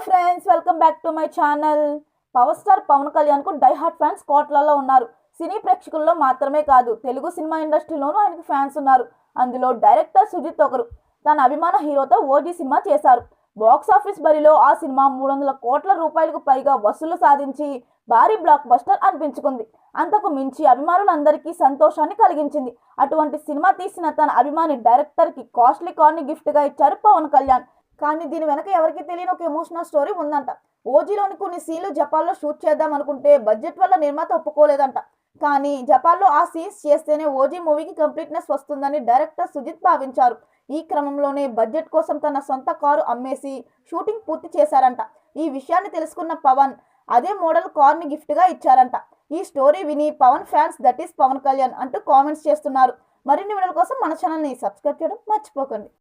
Friends, welcome back to my channel. Power star Pawan Kalyan కు die hard fans కోట్లలో ఉన్నారు. సినీ ప్రేక్షకుల్లో మాత్రమే కాదు, తెలుగు సినిమా ఇండస్ట్రీలోనూ ఆయనకు ఫ్యాన్స్ ఉన్నారు. అందులో డైరెక్టర్ సుజిత్ ఒకరు. తన అభిమాన హీరోతో ఓజీ సినిమా చేశారు. బాక్స్ ఆఫీస్ బరిలో ఆ సినిమా 300 కోట్ల రూపాయలకు పైగా వసూలు సాధించి భారీ బ్లాక్ బస్టర్ అనిపించుకుంది. అంతకు మించి అభిమానులందరికీ సంతోషాన్ని కలిగించింది. అటువంటి సినిమా తీసిన తన అభిమాని డైరెక్టర్ కి కాస్ట్లీ కార్ని గిఫ్ట్ గా ఇచ్చారు పవన్ కళ్యాణ్. కానీ దీని వెనక ఎవరికి తెలియని ఒక ఎమోషనల్ స్టోరీ ఉందంట. ఓజీలోని కొన్ని సీన్లు జపాన్లో షూట్ చేద్దాం అనుకుంటే బడ్జెట్ వల్ల నిర్మాత ఒప్పుకోలేదంట. కానీ జపాన్లో ఆ సీన్స్ చేస్తేనే ఓజీ మూవీకి కంప్లీట్నెస్ వస్తుందని డైరెక్టర్ సుజిత్ భావించారు. ఈ క్రమంలోనే బడ్జెట్ కోసం తన సొంత కారు అమ్మేసి షూటింగ్ పూర్తి చేశారంట. ఈ విషయాన్ని తెలుసుకున్న పవన్ అదే మోడల్ కార్ని గిఫ్ట్గా ఇచ్చారంట. ఈ స్టోరీ విని Pawan fans that is Pawan Kalyan అంటూ కామెంట్స్ చేస్తున్నారు. మరిన్ని వీడియోల కోసం మన ఛానల్ని సబ్స్క్రైబ్ చేయడం మర్చిపోకండి.